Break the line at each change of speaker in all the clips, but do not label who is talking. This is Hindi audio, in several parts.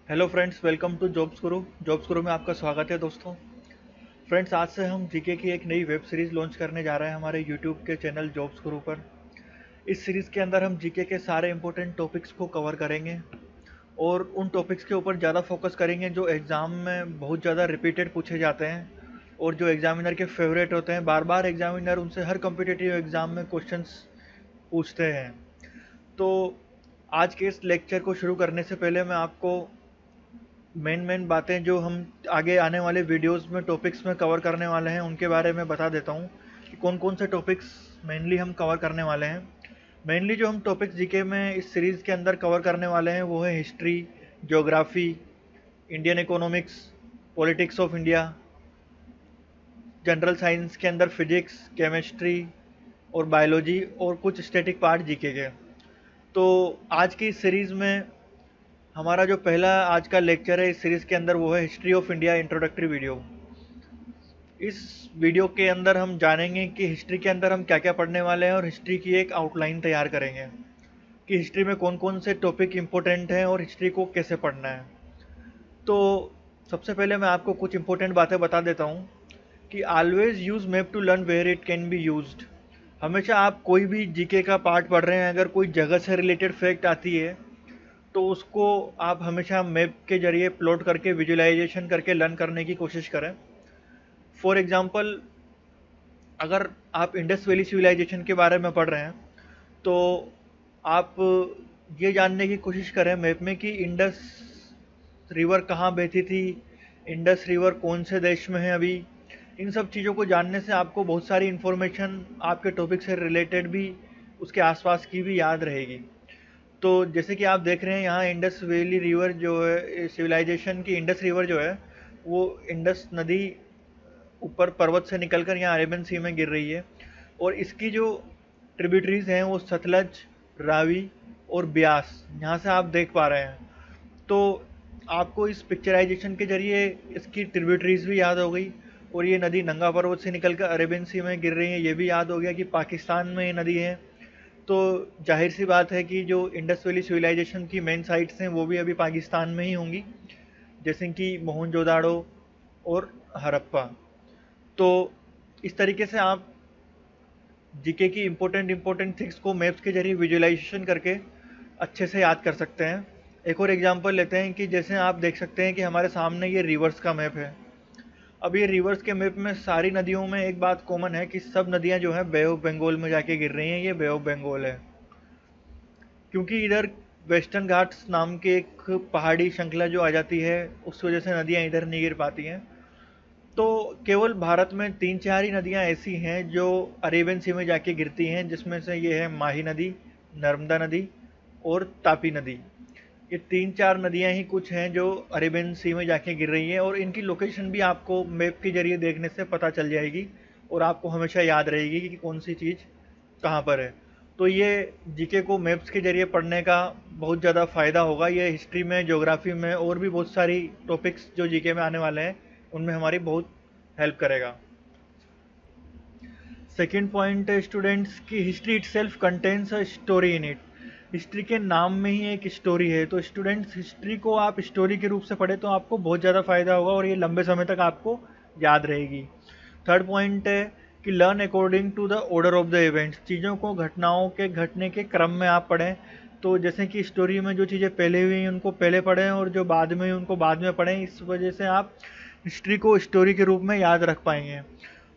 Hello friends, welcome to Jobs Guru में आपका स्वागत है दोस्तों। फ्रेंड्स, आज से हम जीके की एक नई वेब सीरीज़ लॉन्च करने जा रहे हैं हमारे यूट्यूब के चैनल जॉब्स गुरु पर। इस सीरीज़ के अंदर हम जीके के सारे इंपॉर्टेंट टॉपिक्स को कवर करेंगे और उन टॉपिक्स के ऊपर ज़्यादा फोकस करेंगे जो एग्ज़ाम में बहुत ज़्यादा रिपीटेड पूछे जाते हैं और जो एग्जामिनर के फेवरेट होते हैं। बार बार एग्जामिनर उनसे हर कम्पिटिटिव एग्ज़ाम में क्वेश्चंस पूछते हैं। तो आज के इस लेक्चर को शुरू करने से पहले मैं आपको मेन बातें जो हम आगे आने वाले वीडियोस में टॉपिक्स में कवर करने वाले हैं उनके बारे में बता देता हूँ कि कौन कौन से टॉपिक्स मेनली हम कवर करने वाले हैं। मेनली जो हम टॉपिक्स जीके में इस सीरीज़ के अंदर कवर करने वाले हैं वो है history, geography, Indian economics, politics of India, general science के अंदर फिजिक्स, केमिस्ट्री और बायोलॉजी और कुछ स्टैटिक पार्ट जीके के। तो आज की इस सीरीज़ में हमारा जो पहला आज का लेक्चर है इस सीरीज़ के अंदर वो है history of India introductory video. इस वीडियो के अंदर हम जानेंगे कि हिस्ट्री के अंदर हम क्या क्या पढ़ने वाले हैं और हिस्ट्री की एक आउटलाइन तैयार करेंगे कि हिस्ट्री में कौन कौन से टॉपिक इम्पोर्टेंट हैं और हिस्ट्री को कैसे पढ़ना है। तो सबसे पहले मैं आपको कुछ इंपॉर्टेंट बातें बता देता हूँ कि always use map to learn where it can be used. हमेशा आप कोई भी जीके का पार्ट पढ़ रहे हैं, अगर कोई जगह से रिलेटेड फैक्ट आती है तो उसको आप हमेशा मैप के जरिए प्लॉट करके विजुअलाइजेशन करके लर्न करने की कोशिश करें। फॉर एग्जांपल, अगर आप इंडस वैली सिविलाइजेशन के बारे में पढ़ रहे हैं तो आप ये जानने की कोशिश करें मैप में कि इंडस रिवर कहाँ बहती थी, इंडस रिवर कौन से देश में है अभी। इन सब चीज़ों को जानने से आपको बहुत सारी इन्फॉर्मेशन आपके टॉपिक से रिलेटेड भी, उसके आसपास की भी याद रहेगी। तो जैसे कि आप देख रहे हैं यहाँ इंडस वैली रिवर जो है सिविलाइजेशन की, इंडस रिवर जो है वो इंडस नदी ऊपर पर्वत से निकलकर यहाँ अरेबियन सी में गिर रही है और इसकी जो ट्रिब्यूटरीज हैं वो सतलज, रावी और ब्यास, यहाँ से आप देख पा रहे हैं। तो आपको इस पिक्चराइजेशन के जरिए इसकी ट्रिब्यूटरीज भी याद हो गई और ये नदी नंगा पर्वत से निकलकर अरेबियन सी में गिर रही है, ये भी याद हो गया कि पाकिस्तान में ये नदी है। तो जाहिर सी बात है कि जो इंडस वैली सिविलाइजेशन की मेन साइट्स हैं वो भी अभी पाकिस्तान में ही होंगी, जैसे कि मोहनजोदाड़ो और हड़प्पा। तो इस तरीके से आप जीके की इम्पोर्टेंट थिंग्स को मैप्स के जरिए विजुअलाइजेशन करके अच्छे से याद कर सकते हैं। एक और एग्जांपल लेते हैं कि जैसे आप देख सकते हैं कि हमारे सामने ये रिवर्स का मैप है। अब ये रिवर्स के मैप में सारी नदियों में एक बात कॉमन है कि सब नदियां जो है बे ऑफ बंगाल में जाके गिर रही हैं। ये बे ऑफ बंगाल है क्योंकि इधर वेस्टर्न घाट्स नाम के एक पहाड़ी श्रृंखला जो आ जाती है, उस वजह से नदियाँ इधर नहीं गिर पाती हैं। तो केवल भारत में 3-4 ही नदियाँ ऐसी हैं जो अरेबियन सी में जाके गिरती हैं, जिसमें से ये है माही नदी, नर्मदा नदी और तापी नदी। ये 3-4 नदियाँ ही कुछ हैं जो अरेबियन सी में जाके गिर रही हैं और इनकी लोकेशन भी आपको मैप के जरिए देखने से पता चल जाएगी और आपको हमेशा याद रहेगी कि कौन सी चीज़ कहाँ पर है। तो ये जीके को मैप्स के जरिए पढ़ने का बहुत ज़्यादा फ़ायदा होगा। ये हिस्ट्री में, ज्योग्राफी में और भी बहुत सारी टॉपिक्स जो जीके में आने वाले हैं उनमें हमारी बहुत हेल्प करेगा। सेकेंड पॉइंट है स्टूडेंट्स की history itself contains a story in it. History के नाम में ही एक स्टोरी है, तो स्टूडेंट्स हिस्ट्री को आप स्टोरी के रूप से पढ़े तो आपको बहुत ज़्यादा फ़ायदा होगा और ये लंबे समय तक आपको याद रहेगी। थर्ड पॉइंट है कि learn according to the order of the events. चीज़ों को घटनाओं के घटने के क्रम में आप पढ़ें। तो जैसे कि स्टोरी में जो चीज़ें पहले हुई हैं उनको पहले पढ़ें और जो बाद में हुई उनको बाद में पढ़ें। इस वजह से आप हिस्ट्री को स्टोरी के रूप में याद रख पाएंगे।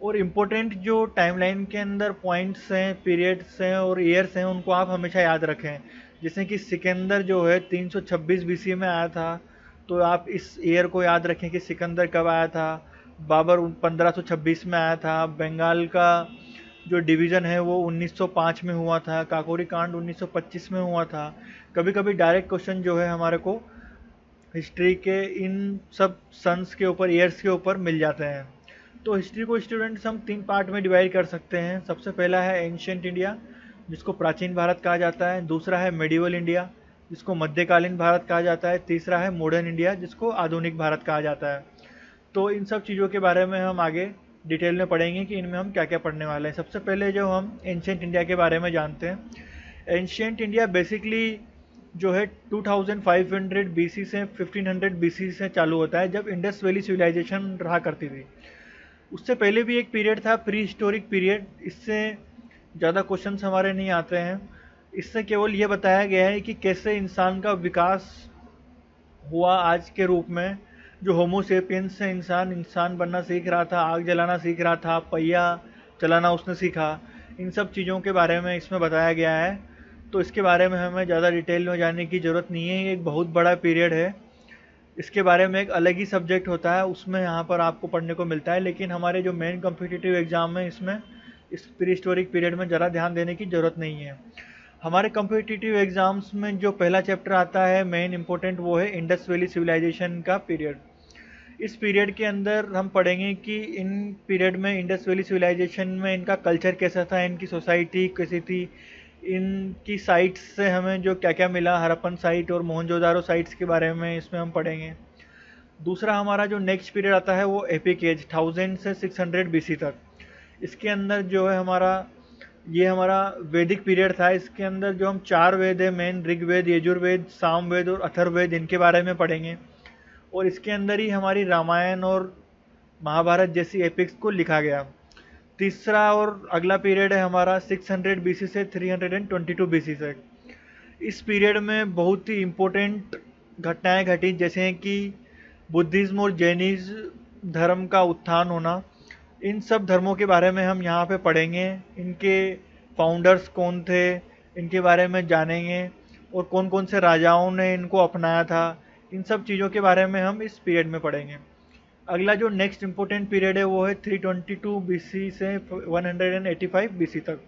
और इम्पोर्टेंट जो टाइमलाइन के अंदर पॉइंट्स हैं, पीरियड्स हैं और ईयर्स हैं उनको आप हमेशा याद रखें। जैसे कि सिकंदर जो है 326 बीसी में आया था, तो आप इस ईयर को याद रखें कि सिकंदर कब आया था। बाबर 1526 में आया था। बंगाल का जो डिवीज़न है वो 1905 में हुआ था। काकोरी कांड 1925 में हुआ था। कभी कभी डायरेक्ट क्वेश्चन जो है हमारे को हिस्ट्री के इन सब सन्स के ऊपर, ईयर्स के ऊपर मिल जाते हैं। तो हिस्ट्री को स्टूडेंट्स हम 3 पार्ट में डिवाइड कर सकते हैं। सबसे पहला है एंशिएंट इंडिया, जिसको प्राचीन भारत कहा जाता है। दूसरा है मेडिवल इंडिया, जिसको मध्यकालीन भारत कहा जाता है। तीसरा है मॉडर्न इंडिया, जिसको आधुनिक भारत कहा जाता है। तो इन सब चीज़ों के बारे में हम आगे डिटेल में पढ़ेंगे कि इनमें हम क्या क्या पढ़ने वाले हैं। सबसे पहले जो हम एंशिएंट इंडिया के बारे में जानते हैं। एंशिएंट इंडिया बेसिकली जो है 2500 बीसी से 1500 बीसी से चालू होता है, जब इंडस वैली सिविलाइजेशन रहा करती थी। उससे पहले भी एक पीरियड था, प्री हिस्टोरिक पीरियड। इससे ज़्यादा क्वेश्चंस हमारे नहीं आते हैं। इससे केवल ये बताया गया है कि कैसे इंसान का विकास हुआ आज के रूप में। जो होमोसेपियंस से इंसान इंसान बनना सीख रहा था, आग जलाना सीख रहा था, पहिया चलाना उसने सीखा, इन सब चीज़ों के बारे में इसमें बताया गया है। तो इसके बारे में हमें ज़्यादा डिटेल में जानने की ज़रूरत नहीं है, ये एक बहुत बड़ा पीरियड है। इसके बारे में एक अलग ही सब्जेक्ट होता है, उसमें यहाँ पर आपको पढ़ने को मिलता है। लेकिन हमारे जो मेन कॉम्पिटिटिव एग्ज़ाम है, इसमें इस प्री हिस्टोरिक पीरियड में ज़रा ध्यान देने की ज़रूरत नहीं है। हमारे कॉम्पिटिटिव एग्ज़ाम्स में जो पहला चैप्टर आता है मेन इंपॉर्टेंट, वो है इंडस वैली सिविलाइजेशन का पीरियड। इस पीरियड के अंदर हम पढ़ेंगे कि इन पीरियड में इंडस वैली सिविलाइजेशन में इनका कल्चर कैसा था, इनकी सोसाइटी कैसी थी, इनकी साइट्स से हमें जो क्या क्या मिला, हड़प्पन साइट और मोहनजोदारो साइट्स के बारे में इसमें हम पढ़ेंगे। दूसरा हमारा जो नेक्स्ट पीरियड आता है वो एपिक एज 1000 से 600 बीसी तक। इसके अंदर जो है हमारा वैदिक पीरियड था। इसके अंदर जो हम 4 वेद है मेन, ऋग्वेद, यजुर्वेद, सामवेद और अथर्ववेद, इनके बारे में पढ़ेंगे। और इसके अंदर ही हमारी रामायण और महाभारत जैसी एपिक्स को लिखा गया। तीसरा और अगला पीरियड है हमारा 600 बीसी से 322 बीसी तक। इस पीरियड में बहुत ही इम्पोर्टेंट घटनाएं घटी, जैसे कि बुद्धिज्म और जैनिज्म धर्म का उत्थान होना। इन सब धर्मों के बारे में हम यहाँ पे पढ़ेंगे, इनके फाउंडर्स कौन थे, इनके बारे में जानेंगे, और कौन कौन से राजाओं ने इनको अपनाया था। इन सब चीज़ों के बारे में हम इस पीरियड में पढ़ेंगे। अगला जो नेक्स्ट इम्पोर्टेंट पीरियड है वो है 322 बीसी से 185 बीसी तक।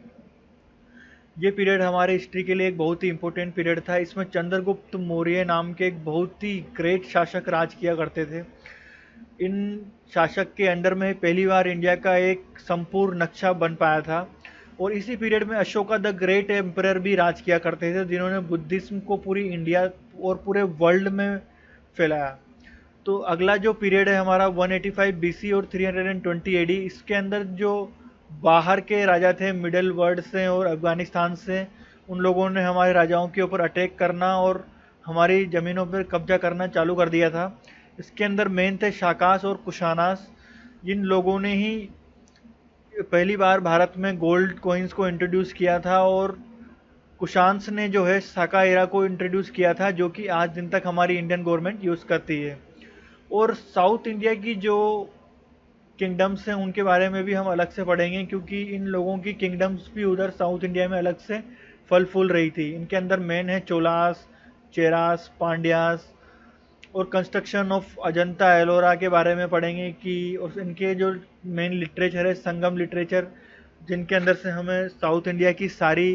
ये पीरियड हमारे हिस्ट्री के लिए एक बहुत ही इम्पोर्टेंट पीरियड था। इसमें चंद्रगुप्त मौर्य नाम के एक बहुत ही ग्रेट शासक राज किया करते थे। इन शासक के अंडर में पहली बार इंडिया का एक संपूर्ण नक्शा बन पाया था। और इसी पीरियड में अशोका द ग्रेट एम्परर भी राज किया करते थे, जिन्होंने बुद्धिज्म को पूरी इंडिया और पूरे वर्ल्ड में फैलाया। तो अगला जो पीरियड है हमारा 185 बीसी और 320 एडी। इसके अंदर जो बाहर के राजा थे, मिडल वर्ल्ड से और अफगानिस्तान से, उन लोगों ने हमारे राजाओं के ऊपर अटैक करना और हमारी ज़मीनों पर कब्जा करना चालू कर दिया था। इसके अंदर मेन थे शाकास और कुशानास। जिन लोगों ने ही पहली बार भारत में गोल्ड कॉइन्स को इंट्रोड्यूस किया था, और कुशान्स ने जो है साका एरा को इंट्रोड्यूस किया था, जो कि आज दिन तक हमारी इंडियन गवर्नमेंट यूज़ करती है। और साउथ इंडिया की जो किंगडम्स हैं उनके बारे में भी हम अलग से पढ़ेंगे, क्योंकि इन लोगों की किंगडम्स भी उधर साउथ इंडिया में अलग से फल फूल रही थी। इनके अंदर मेन है चोलास, चेरास, पांड्यास। और कंस्ट्रक्शन ऑफ अजंता एलोरा के बारे में पढ़ेंगे कि, और इनके जो मेन लिटरेचर है संगम लिटरेचर, जिनके अंदर से हमें साउथ इंडिया की सारी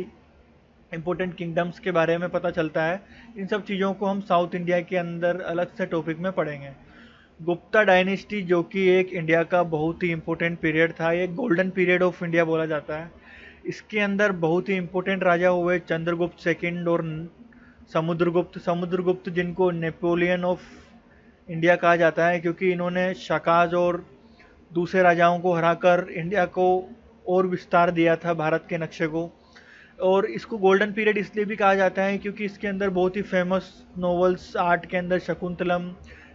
इम्पोर्टेंट किंगडम्स के बारे में पता चलता है। इन सब चीज़ों को हम साउथ इंडिया के अंदर अलग से टॉपिक में पढ़ेंगे। गुप्ता डायनेस्टी, जो कि एक इंडिया का बहुत ही इम्पोर्टेंट पीरियड था, ये गोल्डन पीरियड ऑफ इंडिया बोला जाता है। इसके अंदर बहुत ही इम्पोर्टेंट राजा हुए चंद्रगुप्त सेकंड और समुद्रगुप्त जिनको नेपोलियन ऑफ इंडिया कहा जाता है, क्योंकि इन्होंने शाकाज और दूसरे राजाओं को हराकर इंडिया को और विस्तार दिया था, भारत के नक्शे को। और इसको गोल्डन पीरियड इसलिए भी कहा जाता है क्योंकि इसके अंदर बहुत ही फेमस नॉवेल्स, आर्ट के अंदर शकुंतलम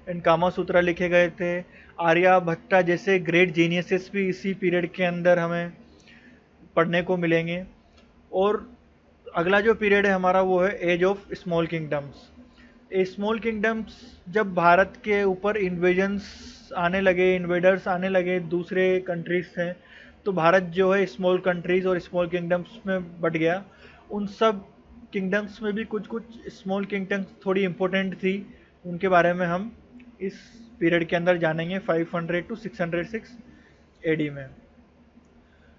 एंड कामा सूत्रा लिखे गए थे। आर्यभट्टा जैसे ग्रेट जीनियसेस भी इसी पीरियड के अंदर हमें पढ़ने को मिलेंगे। और अगला जो पीरियड है हमारा वो है age of small kingdoms. Small kingdoms, जब भारत के ऊपर इन्वेडर्स आने लगे दूसरे कंट्रीज से, तो भारत जो है स्मॉल कंट्रीज और स्मॉल किंगडम्स में बट गया। उन सब किंगडम्स में भी कुछ कुछ स्मॉल किंगडम्स थोड़ी इम्पोर्टेंट थी, उनके बारे में हम इस पीरियड के अंदर जानेंगे 500 टू 606 एडी में।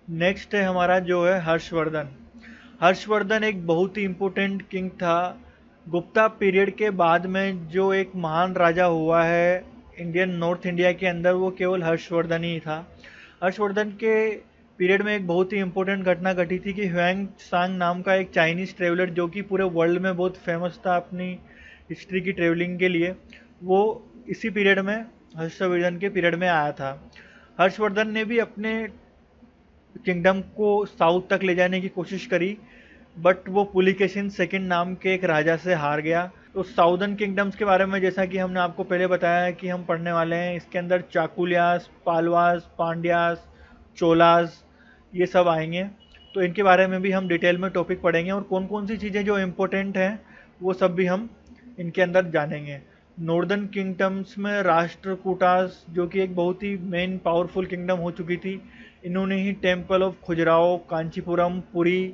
नेक्स्ट है हमारा जो है हर्षवर्धन। हर्षवर्धन एक बहुत ही इम्पोर्टेंट किंग था। गुप्ता पीरियड के बाद में जो एक महान राजा हुआ है इंडियन नॉर्थ इंडिया के अंदर, वो केवल हर्षवर्धन ही था। हर्षवर्धन के पीरियड में एक बहुत ही इम्पोर्टेंट घटना घटी थी कि ह्वेंग सांग नाम का एक चाइनीज़ ट्रेवलर, जो कि पूरे वर्ल्ड में बहुत फेमस था अपनी हिस्ट्री की ट्रेवलिंग के लिए, वो इसी पीरियड में, हर्षवर्धन के पीरियड में आया था। हर्षवर्धन ने भी अपने किंगडम को साउथ तक ले जाने की कोशिश करी, बट वो पुलिकेशिन सेकंड नाम के एक राजा से हार गया। तो साउदर्न किंगडम्स के बारे में जैसा कि हमने आपको पहले बताया है कि हम पढ़ने वाले हैं, इसके अंदर चाकुलियास, पालवास, पांड्यास, चोलास, ये सब आएंगे। तो इनके बारे में भी हम डिटेल में टॉपिक पढ़ेंगे और कौन कौन सी चीज़ें जो इम्पोर्टेंट हैं वो सब भी हम इनके अंदर जानेंगे। नॉर्दर्न किंगडम्स में राष्ट्रकूटास, जो कि एक बहुत ही मेन पावरफुल किंगडम हो चुकी थी, इन्होंने ही टेम्पल ऑफ खुजराहो, कांचीपुरम, पुरी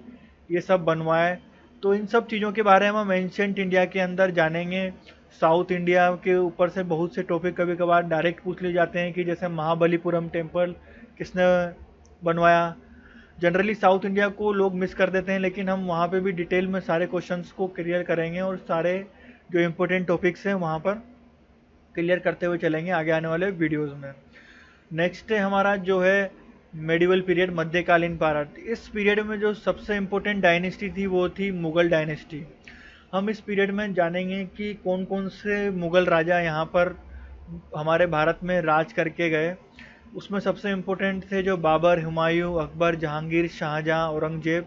ये सब बनवाए। तो इन सब चीज़ों के बारे में हम एंशियंट इंडिया के अंदर जानेंगे। साउथ इंडिया के ऊपर से बहुत से टॉपिक कभी कभार डायरेक्ट पूछ लिए जाते हैं कि जैसे महाबलीपुरम टेम्पल किसने बनवाया। जनरली साउथ इंडिया को लोग मिस कर देते हैं, लेकिन हम वहाँ पे भी डिटेल में सारे क्वेश्चंस को क्लियर करेंगे और सारे जो इम्पोर्टेंट टॉपिक्स हैं वहाँ पर क्लियर करते हुए चलेंगे आगे आने वाले वीडियोज़ में। नेक्स्ट है हमारा जो है मेडिवल पीरियड, मध्यकालीन भारत। इस पीरियड में जो सबसे इम्पोर्टेंट डायनेस्टी थी वो थी मुगल डायनेस्टी। हम इस पीरियड में जानेंगे कि कौन कौन से मुगल राजा यहाँ पर हमारे भारत में राज करके गए। उसमें सबसे इम्पोर्टेंट थे जो बाबर, हुमायूं, अकबर, जहांगीर, शाहजहां, औरंगजेब।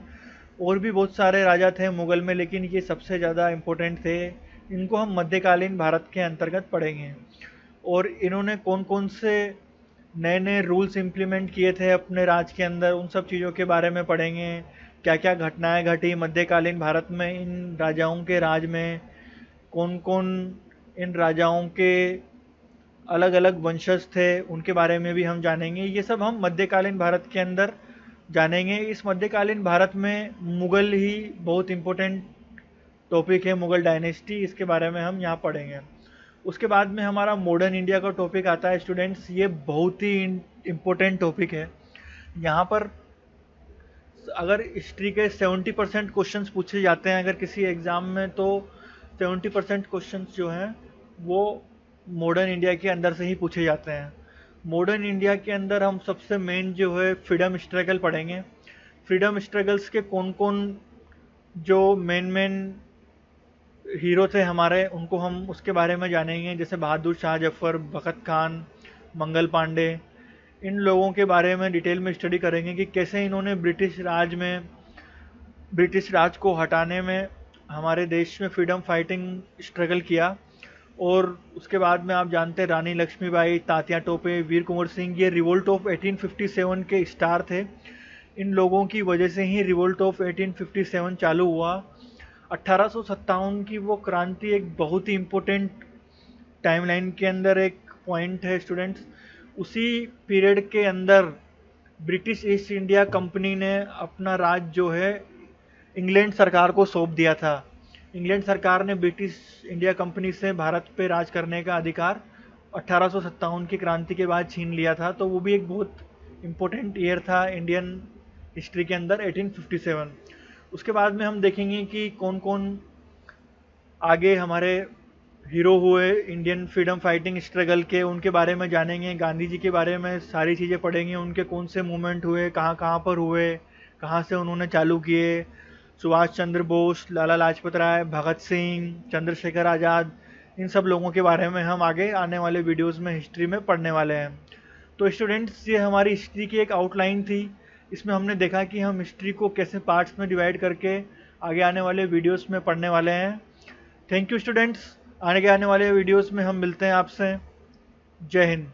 और भी बहुत सारे राजा थे मुगल में, लेकिन ये सबसे ज़्यादा इम्पोर्टेंट थे। इनको हम मध्यकालीन भारत के अंतर्गत पढ़ेंगे और इन्होंने कौन कौन से नए नए रूल्स इम्प्लीमेंट किए थे अपने राज के अंदर, उन सब चीज़ों के बारे में पढ़ेंगे। क्या क्या घटनाएं घटी मध्यकालीन भारत में इन राजाओं के राज में, कौन कौन इन राजाओं के अलग अलग वंशज थे, उनके बारे में भी हम जानेंगे। ये सब हम मध्यकालीन भारत के अंदर जानेंगे। इस मध्यकालीन भारत में मुगल ही बहुत इम्पोर्टेंट टॉपिक है, मुगल डायनेस्टी, इसके बारे में हम यहाँ पढ़ेंगे। उसके बाद में हमारा मॉडर्न इंडिया का टॉपिक आता है स्टूडेंट्स। ये बहुत ही इम्पोर्टेंट टॉपिक है। यहाँ पर अगर हिस्ट्री के 70% क्वेश्चंस पूछे जाते हैं अगर किसी एग्ज़ाम में, तो 70% क्वेश्चंस जो हैं वो मॉडर्न इंडिया के अंदर से ही पूछे जाते हैं। मॉडर्न इंडिया के अंदर हम सबसे मेन जो है फ्रीडम स्ट्रगल पढ़ेंगे। फ्रीडम स्ट्रगल्स के कौन कौन जो मेन हीरो थे हमारे, उनको हम उसके बारे में जानेंगे। जैसे बहादुर शाह जफर, बखत खान, मंगल पांडे, इन लोगों के बारे में डिटेल में स्टडी करेंगे कि कैसे इन्होंने ब्रिटिश राज को हटाने में हमारे देश में फ्रीडम फाइटिंग स्ट्रगल किया। और उसके बाद में आप जानते हैं रानी लक्ष्मीबाई, तात्या टोपे, वीर कुंवर सिंह, ये रिवोल्ट ऑफ 1857 के स्टार थे। इन लोगों की वजह से ही रिवोल्ट ऑफ 1857 चालू हुआ। 1857 की वो क्रांति एक बहुत ही इम्पोर्टेंट टाइमलाइन के अंदर एक पॉइंट है स्टूडेंट्स। उसी पीरियड के अंदर ब्रिटिश ईस्ट इंडिया कंपनी ने अपना राज जो है इंग्लैंड सरकार को सौंप दिया था। इंग्लैंड सरकार ने ब्रिटिश इंडिया कंपनी से भारत पे राज करने का अधिकार 1857 की क्रांति के बाद छीन लिया था। तो वो भी एक बहुत इम्पोर्टेंट ईयर था इंडियन हिस्ट्री के अंदर, 1857। उसके बाद में हम देखेंगे कि कौन कौन आगे हमारे हीरो हुए इंडियन फ्रीडम फाइटिंग स्ट्रगल के, उनके बारे में जानेंगे। गांधी जी के बारे में सारी चीज़ें पढ़ेंगे, उनके कौन से मूवमेंट हुए, कहाँ कहाँ पर हुए, कहाँ से उन्होंने चालू किए। सुभाष चंद्र बोस, लाला लाजपत राय, भगत सिंह, चंद्रशेखर आज़ाद, इन सब लोगों के बारे में हम आगे आने वाले वीडियोस में हिस्ट्री में पढ़ने वाले हैं। तो स्टूडेंट्स, ये हमारी हिस्ट्री की एक आउटलाइन थी। इसमें हमने देखा कि हम हिस्ट्री को कैसे पार्ट्स में डिवाइड करके आगे आने वाले वीडियोस में पढ़ने वाले हैं। Thank you students. आगे आने वाले वीडियोस में हम मिलते हैं आपसे। जय हिंद।